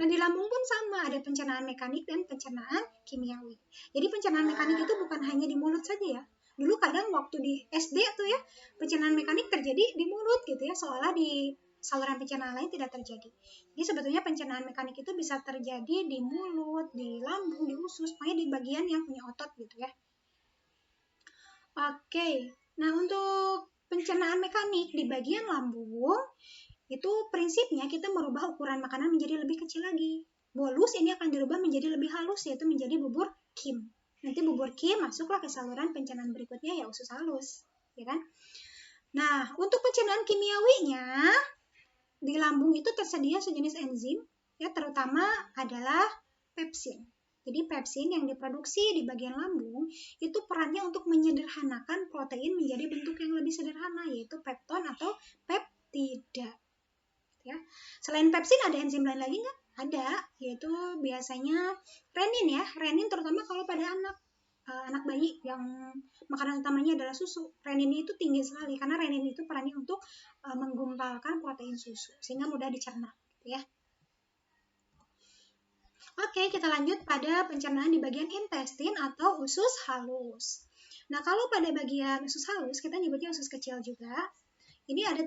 Nah, di lambung pun sama, ada pencernaan mekanik dan pencernaan kimiawi. Jadi pencernaan mekanik itu bukan hanya di mulut saja ya. Dulu kadang waktu di SD tuh ya, pencernaan mekanik terjadi di mulut gitu ya, seolah di saluran pencernaan lain tidak terjadi. Jadi sebetulnya pencernaan mekanik itu bisa terjadi di mulut, di lambung, di usus, pokoknya di bagian yang punya otot gitu ya. Oke, nah untuk pencernaan mekanik di bagian lambung, itu prinsipnya kita merubah ukuran makanan menjadi lebih kecil lagi. Bolus ini akan dirubah menjadi lebih halus, yaitu menjadi bubur Kim. Nanti bubur Kim masuklah ke saluran pencernaan berikutnya, ya usus halus, ya kan? Nah, untuk pencernaan kimiawinya, di lambung itu tersedia sejenis enzim, ya terutama adalah pepsin. Jadi pepsin yang diproduksi di bagian lambung itu perannya untuk menyederhanakan protein menjadi bentuk yang lebih sederhana, yaitu pepton atau peptida. Ya. Selain pepsin ada enzim lain lagi nggak? Ada, yaitu biasanya renin ya. Renin terutama kalau pada anak bayi yang makanan utamanya adalah susu. Renin itu tinggi sekali karena renin itu perannya untuk menggumpalkan protein susu sehingga mudah dicerna, gitu ya. Oke, kita lanjut pada pencernaan di bagian intestin atau usus halus. Nah, kalau pada bagian usus halus kita nyebutnya usus kecil juga. Ini ada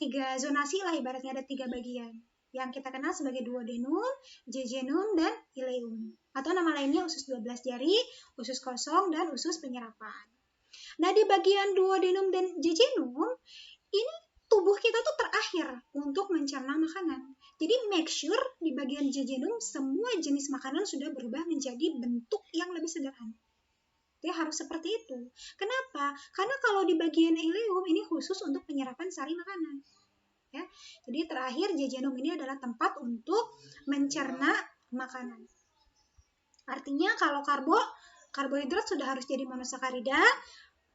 tiga zonasi lah, ibaratnya ada 3 bagian yang kita kenal sebagai duodenum, jejunum, dan ileum. Atau nama lainnya usus 12 jari, usus kosong, dan usus penyerapan. Nah, di bagian duodenum dan jejunum, ini tubuh kita tuh terakhir untuk mencerna makanan. Jadi make sure di bagian jejunum semua jenis makanan sudah berubah menjadi bentuk yang lebih sederhana. Dia harus seperti itu. Kenapa? Karena kalau di bagian ileum ini khusus untuk penyerapan sari makanan. Ya. Jadi terakhir jejunum ini adalah tempat untuk mencerna makanan. Artinya kalau karbohidrat sudah harus jadi monosakarida,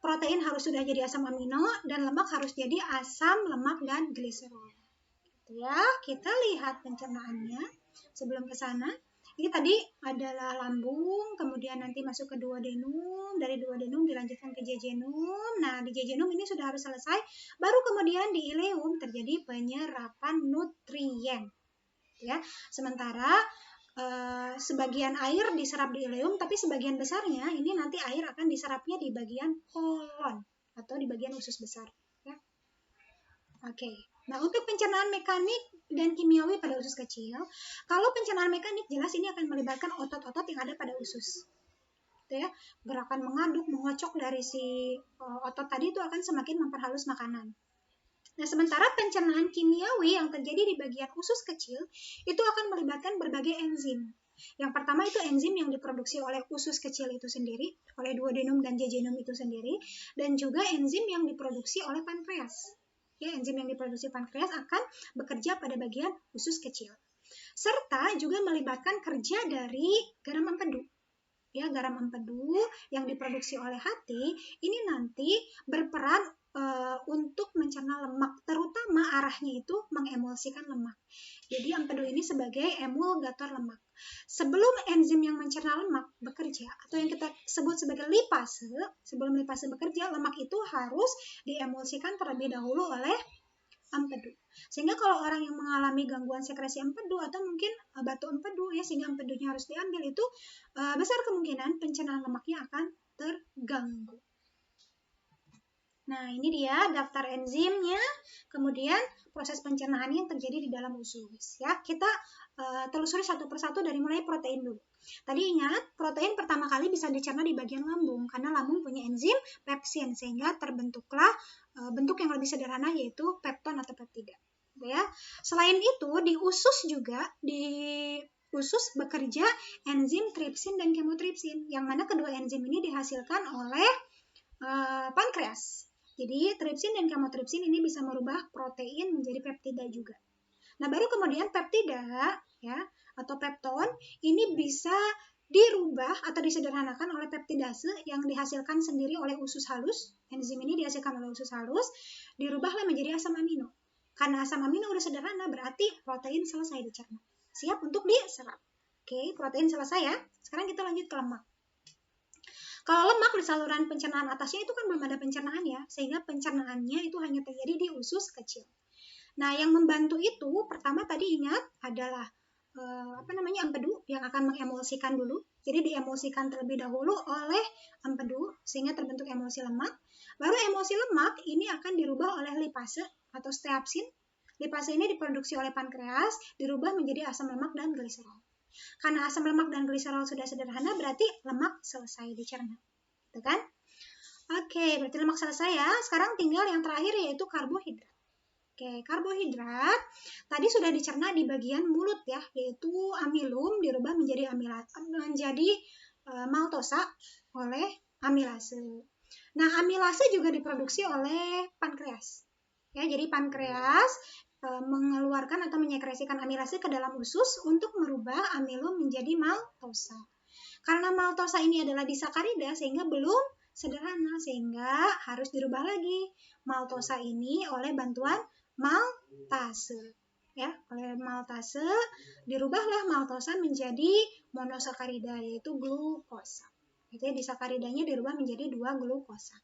protein harus sudah jadi asam amino, dan lemak harus jadi asam lemak dan gliserol. Gitu ya. Kita lihat pencernaannya sebelum ke sana. Ini tadi adalah lambung, kemudian nanti masuk ke duodenum, dari duodenum dilanjutkan ke jejunum. Nah, di jejunum ini sudah harus selesai, baru kemudian di ileum terjadi penyerapan nutrien. Ya, sementara sebagian air diserap di ileum, tapi sebagian besarnya ini nanti air akan diserapnya di bagian kolon atau di bagian usus besar. Ya. Oke. Nah, untuk pencernaan mekanik dan kimiawi pada usus kecil, kalau pencernaan mekanik jelas ini akan melibatkan otot-otot yang ada pada usus. Gitu ya. Gerakan mengaduk, mengocok dari si otot tadi itu akan semakin memperhalus makanan. Nah, sementara pencernaan kimiawi yang terjadi di bagian usus kecil itu akan melibatkan berbagai enzim. Yang pertama itu enzim yang diproduksi oleh usus kecil itu sendiri, oleh duodenum dan jejunum itu sendiri, dan juga enzim yang diproduksi oleh pankreas. Ya, enzim yang diproduksi pankreas akan bekerja pada bagian usus kecil. Serta juga melibatkan kerja dari garam empedu. Ya, garam empedu yang diproduksi oleh hati ini nanti berperan untuk mencerna lemak, terutama arahnya itu mengemulsikan lemak. Jadi empedu ini sebagai emulgator lemak. Sebelum enzim yang mencerna lemak bekerja, atau yang kita sebut sebagai lipase, sebelum lipase bekerja, lemak itu harus diemulsikan terlebih dahulu oleh empedu. Sehingga kalau orang yang mengalami gangguan sekresi empedu atau mungkin batu empedu ya, sehingga empedunya harus diambil, itu besar kemungkinan pencernaan lemaknya akan terganggu. Nah, ini dia daftar enzimnya, kemudian proses pencernaan yang terjadi di dalam usus. Ya, kita telusuri satu persatu dari mulai protein dulu. Tadi ingat, protein pertama kali bisa dicerna di bagian lambung, karena lambung punya enzim pepsin, sehingga terbentuklah bentuk yang lebih sederhana, yaitu pepton atau peptida. Ya. Selain itu, di usus juga, di usus bekerja enzim tripsin dan kemotripsin, yang mana kedua enzim ini dihasilkan oleh pankreas. Jadi tripsin dan kemotripsin ini bisa merubah protein menjadi peptida juga. Nah, baru kemudian peptida ya atau pepton ini bisa dirubah atau disederhanakan oleh peptidase yang dihasilkan sendiri oleh usus halus. Enzim ini dihasilkan oleh usus halus, dirubahlah menjadi asam amino. Karena asam amino udah sederhana, berarti protein selesai dicerna. Siap untuk diserap. Oke, protein selesai ya. Sekarang kita lanjut ke lemak. Kalau lemak di saluran pencernaan atasnya itu kan belum ada pencernaan ya, sehingga pencernaannya itu hanya terjadi di usus kecil. Nah, yang membantu itu pertama tadi ingat adalah empedu yang akan mengemulsikan dulu. Jadi diemulsikan terlebih dahulu oleh empedu sehingga terbentuk emulsi lemak. Baru emulsi lemak ini akan dirubah oleh lipase atau steapsin. Lipase ini diproduksi oleh pankreas, dirubah menjadi asam lemak dan gliserol. Karena asam lemak dan gliserol sudah sederhana, berarti lemak selesai dicerna. Gitu kan? Oke, berarti lemak selesai ya. Sekarang tinggal yang terakhir yaitu karbohidrat. Oke, karbohidrat tadi sudah dicerna di bagian mulut ya, yaitu amilum dirubah menjadi maltosa oleh amilase. Nah, amilase juga diproduksi oleh pankreas. Ya, jadi pankreas mengeluarkan atau menyekresikan amilase ke dalam usus untuk merubah amilum menjadi maltosa. Karena maltosa ini adalah disakarida sehingga belum sederhana, sehingga harus dirubah lagi maltosa ini oleh bantuan maltase. Ya, oleh maltase dirubahlah maltosa menjadi monosakarida yaitu glukosa. Jadi disakaridanya dirubah menjadi 2 glukosa.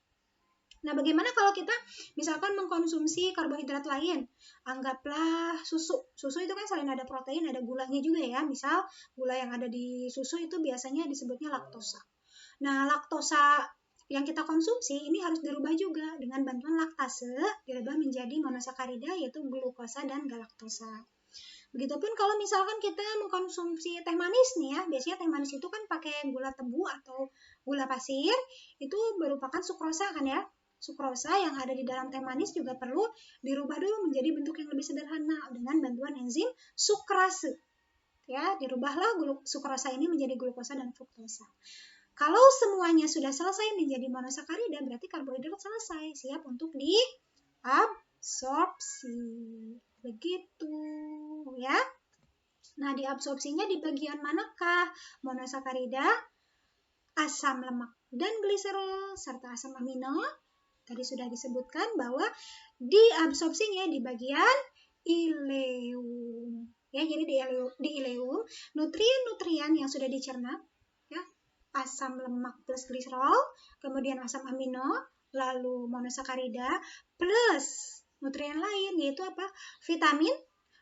Nah, bagaimana kalau kita misalkan mengkonsumsi karbohidrat lain? Anggaplah susu. Susu itu kan selain ada protein, ada gulanya juga ya. Misal gula yang ada di susu itu biasanya disebutnya laktosa. Nah, laktosa yang kita konsumsi ini harus dirubah juga dengan bantuan laktase, dirubah menjadi monosakarida yaitu glukosa dan galaktosa. Begitupun kalau misalkan kita mengkonsumsi teh manis nih ya, biasanya teh manis itu kan pakai gula tebu atau gula pasir, itu merupakan sukrosa kan ya. Sukrosa yang ada di dalam teh manis juga perlu dirubah dulu menjadi bentuk yang lebih sederhana dengan bantuan enzim sukrase. Ya, dirubahlah sukrosa ini menjadi glukosa dan fruktosa. Kalau semuanya sudah selesai menjadi monosakarida, berarti karbohidrat selesai, siap untuk diabsorpsi. Begitu, ya. Nah, diabsorpsinya di bagian manakah? Monosakarida, asam lemak dan gliserol, serta asam amino. Tadi sudah disebutkan bahwa diabsorpsinya di bagian ileum. Ya, jadi di ileum, nutrien-nutrien yang sudah dicerna, ya, asam lemak plus gliserol, kemudian asam amino, lalu monosakarida, plus nutrien lain, yaitu apa? Vitamin,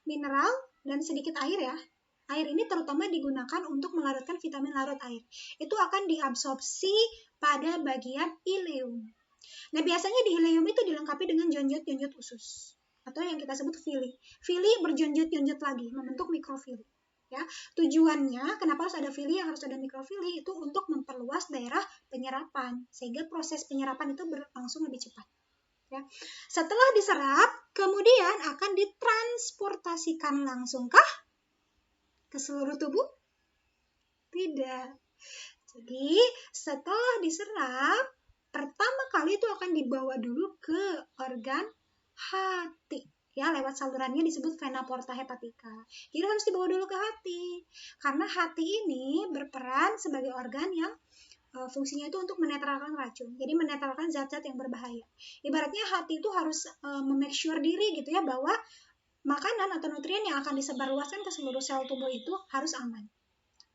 mineral, dan sedikit air ya. Air ini terutama digunakan untuk melarutkan vitamin larut air. Itu akan diabsorpsi pada bagian ileum. Nah, biasanya di ileum itu dilengkapi dengan jonjot-jonjot usus atau yang kita sebut villi. Villi berjonjot-jonjot lagi, membentuk mikrofili. Ya, tujuannya kenapa harus ada villi, harus ada mikrofili itu untuk memperluas daerah penyerapan sehingga proses penyerapan itu berlangsung lebih cepat. Ya. Setelah diserap, kemudian akan ditransportasikan langsungkah ke seluruh tubuh? Tidak. Jadi, setelah diserap, pertama kali itu akan dibawa dulu ke organ hati. Ya, lewat salurannya disebut vena porta hepatica. Jadi harus dibawa dulu ke hati. Karena hati ini berperan sebagai organ yang fungsinya itu untuk menetralkan racun. Jadi menetralkan zat-zat yang berbahaya. Ibaratnya hati itu harus memake sure diri gitu ya bahwa makanan atau nutrien yang akan disebarluaskan ke seluruh sel tubuh itu harus aman.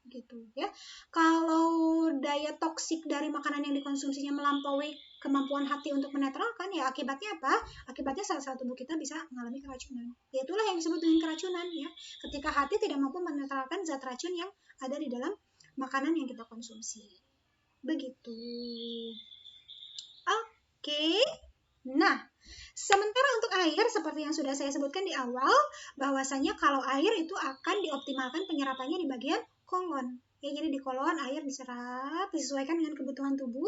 Gitu ya. Kalau daya toksik dari makanan yang dikonsumsinya melampaui kemampuan hati untuk menetralkan, ya akibatnya apa? Akibatnya sel-sel tubuh kita bisa mengalami keracunan. Itulah yang disebut dengan keracunan ya. Ketika hati tidak mampu menetralkan zat racun yang ada di dalam makanan yang kita konsumsi. Begitu. Oke. Nah, sementara untuk air, seperti yang sudah saya sebutkan di awal, bahwasanya kalau air itu akan dioptimalkan penyerapannya di bagian kolon. Ya, jadi di kolon air diserap, disesuaikan dengan kebutuhan tubuh,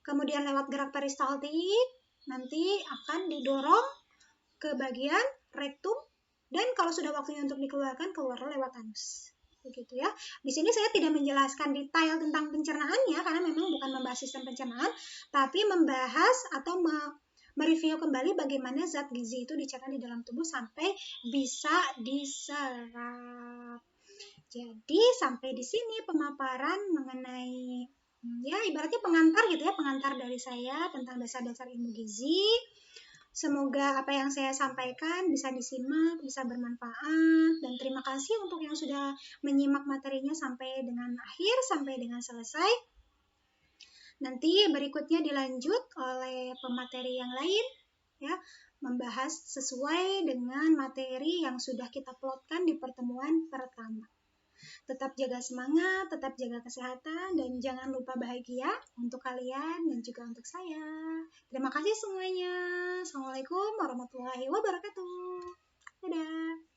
kemudian lewat gerak peristaltik, nanti akan didorong ke bagian rektum, dan kalau sudah waktunya untuk dikeluarkan, keluar lewat anus. Begitu ya. Di sini saya tidak menjelaskan detail tentang pencernaannya, karena memang bukan membahas sistem pencernaan, tapi membahas atau mereview kembali bagaimana zat gizi itu dicerna di dalam tubuh sampai bisa diserap. Jadi sampai di sini pemaparan mengenai ya ibaratnya pengantar gitu ya, pengantar dari saya tentang dasar-dasar ilmu gizi. Semoga apa yang saya sampaikan bisa disimak, bisa bermanfaat, dan terima kasih untuk yang sudah menyimak materinya sampai dengan akhir, sampai dengan selesai. Nanti berikutnya dilanjut oleh pemateri yang lain, ya, membahas sesuai dengan materi yang sudah kita plotkan di pertemuan pertama. Tetap jaga semangat, tetap jaga kesehatan, dan jangan lupa bahagia untuk kalian dan juga untuk saya. Terima kasih semuanya. Assalamualaikum warahmatullahi wabarakatuh. Dadah.